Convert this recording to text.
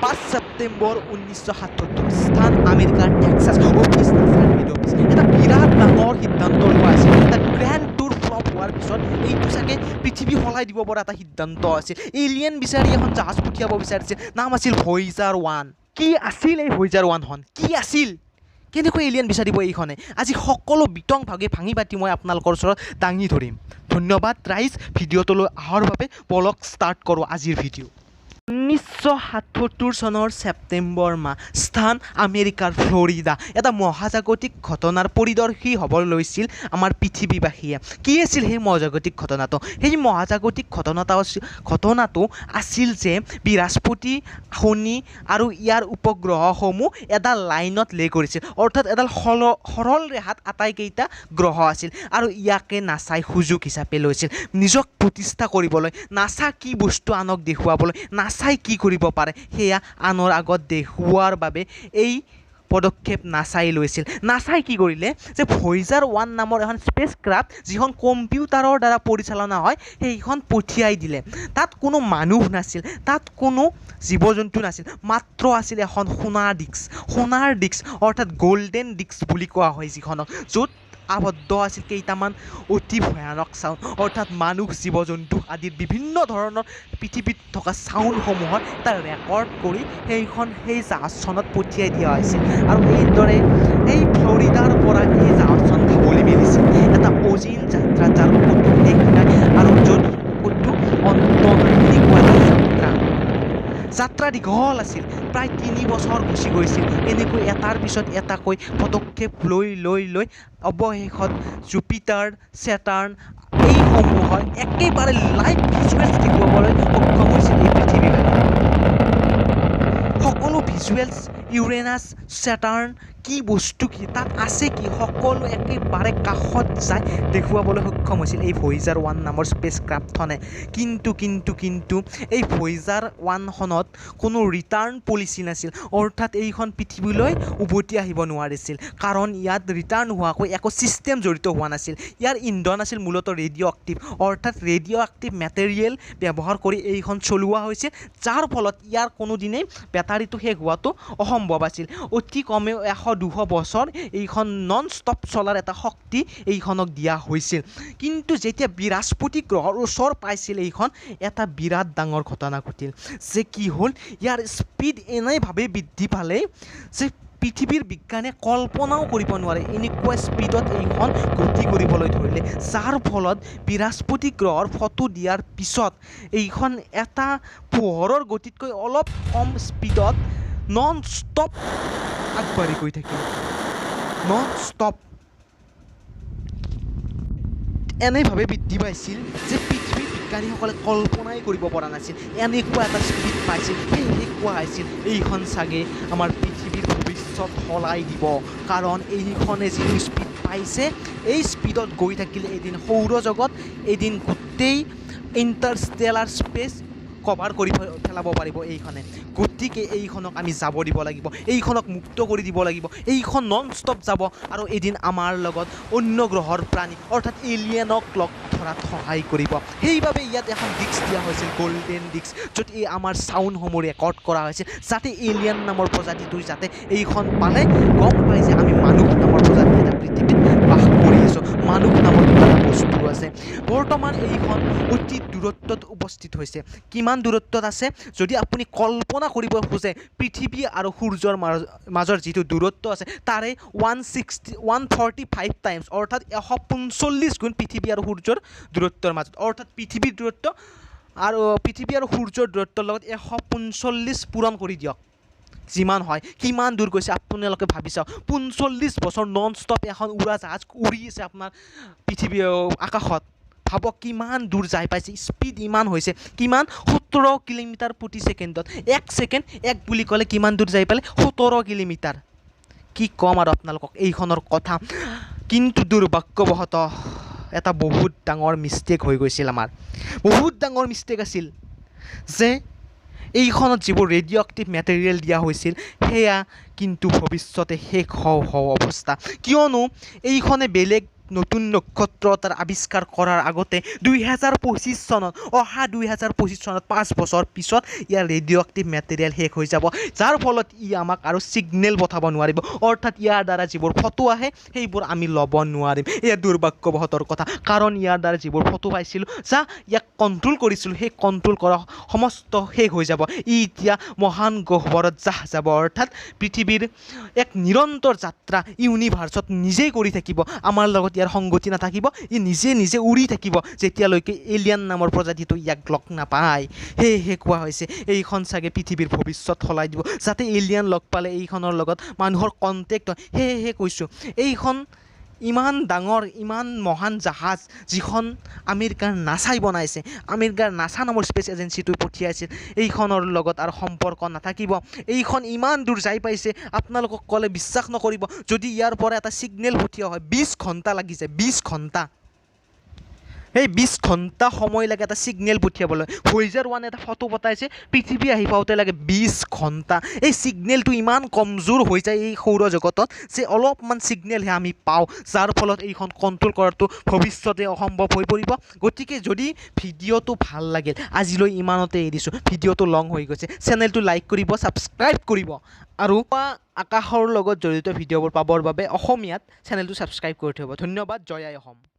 5 ছেপ্টেম্বৰ 1977 স্থান আমেৰিকাৰ Texas office নাছাৰ head office এটা বিৰাট ডাঙৰ সিদ্ধান্ত লোৱা আছিল এটা গ্ৰেণ্ড টুৰ ফ্লপ হোৱাৰ পিছত এইটো চাগে পৃথিৱী সলাই দিব পৰা এটা সিদ্ধান্ত আছিল এলিয়েন বিচাৰি এখন জাহাজ পঠিয়াব বিচাৰিছিল নাম আছিল ভয়েজাৰ 1 কি আছিল এই ভয়েজাৰ 1খন কি আছিল কেনেকৈ এলিয়েন বিচাৰিব এইখনে আজি সকলো বিতং ভাগে ভাঙি পাতি মই আপোনালোকৰ ওচৰত দাঙি ধৰিম ধন্যবাদ ৰাইজ ভিডিঅ'টোলৈ অহাৰ বাবে বলক ষ্টাৰ্ট কৰোঁ আজিৰ ভিডিঅ' 1977 চনৰ ছেপ্টেম্বৰ মাহ স্থান আমেৰিকাৰ ফ্লৰিডা এটা মহাজাগতিক ঘটনাৰ পৰিদৰ্শী হ'ব লৈছিল আমাৰ পৃথিৱীবাসীয়ে কি আছিল সেই মহাজাগতিক ঘটনাটো সেই মহাজাগতিক ঘটনাটো আছিল যে বৃহস্পতি শনি আৰু ইয়াৰ উপগ্ৰহসমূহ এডাল লাইনত লে কৰিছিল অৰ্থাৎ এডাল সৰল ৰেখাত আটাইকেইটা গ্ৰহ আছিল আৰু ইয়াকে নাছাই সুযোগ হিচাপে লৈছিল নিজক প্ৰতিষ্ঠা কৰিবলৈ নাছা কি বস্তু আনক দেখুৱাবলৈ নাছাই কি কৰিব পাৰে সেয়া আনৰ আগত দেখুওৱাৰ বাবে এই পদক্ষেপ নাছাই লৈছিল নাছাই কি কৰিলে যে ভয়েজাৰ 1 নামৰ এখন স্পেচ ক্ৰাফ্ট যিখন কম্পিউটাৰৰ দ্বাৰা পৰিচালনা হয় সেইখন পঠিয়াই দিলে তাত কোনো মানুহ নাছিল তাত কোনো জীৱ জন্তু নাছিল মাত্ৰ আছিল এখন সোণাৰ ডিস্ক অৰ্থাৎ গোল্ডেন ডিস্ক বুলি কোৱা হয় যিখনক য'ত আবদ্ধ আছিল কেইটামান অতি ভয়ানক চাউণ্ড অৰ্থাৎ মানুহ জীৱ জন্তু আদিৰ বিভিন্ন ধৰণৰ পৃথিৱীত থকা চাউণ্ডসমূহৰ এটা ৰেকৰ্ড কৰি সেই জাহাজখনত পঠিয়াই দিয়া হৈছিল আৰু এইদৰে এই ফ্লৰিডাৰ পৰা এই জাহাজখন ঢাপলি মেলিছিল এটা অচিন যাত্ৰা যাৰ ক'তো শেষ নাই আৰু য'ত ক'তো অন্ত নাই এনেকুৱা এটা যাত্ৰা দীঘল আছিল প্ৰায় 3 বছৰ গুচি গৈছিল এনেকৈ এটাৰ পিছত এটাকৈ পদক্ষেপ লৈ অৱশেষত জুপিটাৰ ছেটাৰ্ণ এইসমূহৰ একেবাৰে লাইভ ভিজুৱেলছ দেখুৱাবলৈ সক্ষম হৈছিল এই পৃথিৱীত সকলো ভিজুৱেলছ ইউৰেনাছ ছেটাৰ্ণ কি বস্তু কি তাত আছে কি সকলো একেবাৰে কাষত যাই দেখুৱাবলৈ সক্ষম হৈছিল এই ভয়েজাৰ 1 নামৰ স্পেচ ক্ৰাফ্টখনে কিন্তু এই ভয়েজাৰ 1খনত কোনো ৰিটাৰ্ণ পলিচি নাছিল অৰ্থাৎ এইখন পৃথিৱীলৈ উভতি আহিব নোৱাৰিছিল কাৰণ ইয়াত ৰিটাৰ্ণ হোৱাকৈ একো ছিষ্টেম জড়িত হোৱা নাছিল ইয়াৰ ইন্ধন আছিল মূলতঃ ৰেডিঅ' এক্টিভ অৰ্থাৎ ৰেডিঅ' এক্টিভ মেটেৰিয়েল ব্যৱহাৰ কৰি এইখন চলোৱা হৈছিল যাৰ ফলত ইয়াৰ কোনোদিনেই বেটাৰীটো শেষ হোৱাটো অসম্ভৱ আছিল অতি কমেও 100-200 বছৰ এইখন নন ষ্টপ চলাৰ এটা শক্তি এইখনক দিয়া হৈছিল কিন্তু যেতিয়া বৃহস্পতি গ্ৰহৰ ওচৰ পাইছিল এইখন এটা বিৰাট ডাঙৰ ঘটনা ঘটিল যে কি হ'ল ইয়াৰ স্পীড এনেভাৱে বৃদ্ধি পালে যে পৃথিৱীৰ বিজ্ঞানে কল্পনাও কৰিব নোৱাৰে এনেকুৱা স্পীডত এইখন গতি কৰিবলৈ ধৰিলে যাৰ ফলত বৃহস্পতি গ্ৰহৰ ফটো দিয়াৰ পিছত এইখন এটা পোহৰৰ গতিতকৈ অলপ কম স্পীডত নন ষ্টপ আগবাঢ়ি গৈ থাকিল নন ষ্টপ এনেভাৱে বৃদ্ধি পাইছিল যে পৃথিৱীৰ বিজ্ঞানীসকলে কল্পনাই কৰিব পৰা নাছিল এনেকুৱা এটা স্পীড পাইছিল সেয়েহে কোৱা হৈছিল এইখন চাগে আমাৰ পৃথিৱীৰ ভৱিষ্যত সলাই দিব কাৰণ এইখনে যিটো স্পীড পাইছে এই স্পীডত গৈ থাকিলে এদিন সৌৰজগত এদিন গোটেই ইণ্টাৰষ্টেলাৰ স্পেচ কভাৰ কৰি পেলাব পাৰিব এইখনে গতিকে এইখনক আমি যাব দিব লাগিব এইখনক মুক্ত কৰি দিব লাগিব এইখন নন ষ্টপ যাব আৰু এদিন আমাৰ লগত অন্য গ্ৰহৰ প্ৰাণী অৰ্থাৎ এলিয়েনক লগ ধৰাত সহায় কৰিব সেইবাবে ইয়াত এখন ডিস্ক দিয়া হৈছিল গোল্ডেন ডিস্ক য'ত এই আমাৰ চাউণ্ডসমূহ ৰেকৰ্ড কৰা হৈছিল যাতে এলিয়েন নামৰ প্ৰজাতিটো যাতে এইখন পালে গম পায় যে আমি মানুহ নামৰ প্ৰজাতি এটা পৃথিৱীত বাস কৰি আছোঁ মানুহ নামৰ এটা বস্তু আছে বৰ্তমান এইখন অতি দূৰত্বত উপস্থিত হৈছে কিমান দূৰত্বত আছে যদি আপুনি কল্পনা কৰিব খোজে পৃথিৱী আৰু সূৰ্যৰ মাজৰ যিটো দূৰত্ব আছে তাৰে 145 টাইমছ অৰ্থাৎ 145 গুণ পৃথিৱী আৰু সূৰ্যৰ দূৰত্বৰ মাজত অৰ্থাৎ পৃথিৱীৰ দূৰত্ব আৰু সূৰ্যৰ দূৰত্বৰ লগত 145 পূৰণ কৰি দিয়ক যিমান হয় কিমান দূৰ গৈছে আপোনালোকে ভাবি চাওক 45 বছৰ নন ষ্টপ এখন উৰাজাহাজ উৰি আছে আপোনাৰ পৃথিৱী আকাশত ভাবক কিমান দূৰ যাই পাইছে স্পীড ইমান হৈছে কিমান 17 কিলোমিটাৰ প্ৰতি ছেকেণ্ডত 1 ছেকেণ্ড 1 বুলি ক'লে কিমান দূৰ যাই পালে 17 কিলোমিটাৰ কি ক'ম আৰু আপোনালোকক এইখনৰ কথা কিন্তু দুৰ্ভাগ্যবশতঃ এটা বহুত ডাঙৰ মিষ্টেক হৈ গৈছিল আমাৰ বহুত ডাঙৰ মিষ্টেক আছিল যে এইখনত যিবোৰ ৰেডিঅ' এক্টিভ মেটেৰিয়েল দিয়া হৈছিল সেয়া কিন্তু ভৱিষ্যতে শেষ হওঁ অৱস্থা কিয়নো এইখনে বেলেগ নতুন নক্ষত্ৰ এটাৰ আৱিষ্কাৰ কৰাৰ আগতে 2025 চনত অহা 2025 চনত 5 বছৰ পিছত ইয়াৰ ৰেডিঅ' এক্টিভ মেটেৰিয়েল শেষ হৈ যাব যাৰ ফলত ই আমাক আৰু ছিগনেল পঠাব নোৱাৰিব অৰ্থাৎ ইয়াৰ দ্বাৰা যিবোৰ ফটো আহে সেইবোৰ আমি ল'ব নোৱাৰিম এয়া দুৰ্ভাগ্যবহতৰ কথা কাৰণ ইয়াৰ দ্বাৰা যিবোৰ ফটো পাইছিলোঁ যা ইয়াক কণ্ট্ৰল কৰিছিলোঁ সেই কণ্ট্ৰল কৰা সমস্ত শেষ হৈ যাব ই এতিয়া মহান গহ্বৰত যাব অৰ্থাৎ পৃথিৱীৰ এক নিৰন্তৰ যাত্ৰা ইউনিভাৰ্চত নিজেই কৰি থাকিব আমাৰ লগত ইয়াৰ সংগতি নাথাকিব ই নিজে উৰি থাকিব যেতিয়ালৈকে এলিয়ান নামৰ প্ৰজাতিটো ইয়াক লগ নাপায় সেয়েহে কোৱা হৈছে এইখন চাগে পৃথিৱীৰ ভৱিষ্যত সলাই দিব যাতে এলিয়ান লগ পালে এইখনৰ লগত মানুহৰ কণ্টেক্ট হয় সেয়েহে কৈছোঁ এইখন ইমান ডাঙৰ ইমান মহান জাহাজ যিখন আমেৰিকাৰ নাছাই বনাইছে আমেৰিকাৰ নাছা নামৰ স্পেচ এজেঞ্চিটো পঠিয়াইছিল এইখনৰ লগত আৰু সম্পৰ্ক নাথাকিব এইখন ইমান দূৰ যাই পাইছে আপোনালোকক ক'লে বিশ্বাস নকৰিব যদি ইয়াৰ পৰা এটা ছিগনেল পঠিওৱা হয় 20 ঘণ্টা লাগি যায় 20 ঘণ্টা সেই 20 ঘণ্টা সময় লাগে এটা ছিগনেল পঠিয়াবলৈ voyager 1 এটা ফটো পঠাইছে পৃথিৱী আহি পাওঁতে লাগে 20 ঘণ্টা এই ছিগনেলটো ইমান কমজোৰ হৈ যায় এই সৌৰজগতত যে অলপমান ছিগনেলহে আমি পাওঁ যাৰ ফলত এইখন কণ্ট্ৰল কৰাটো ভৱিষ্যতে অসম্ভৱ হৈ পৰিব গতিকে যদি ভিডিঅ'টো ভাল লাগিল আজিলৈ ইমানতে এৰিছোঁ ভিডিঅ'টো লং হৈ গৈছে চেনেলটো লাইক কৰিব ছাবস্ক্ৰাইব কৰিব আৰু আকাশৰ লগত জড়িত ভিডিঅ'বোৰ পাবৰ বাবে অসমীয়াত চেনেলটো ছাবস্ক্ৰাইব কৰি থ'ব ধন্যবাদ জয় আই অসম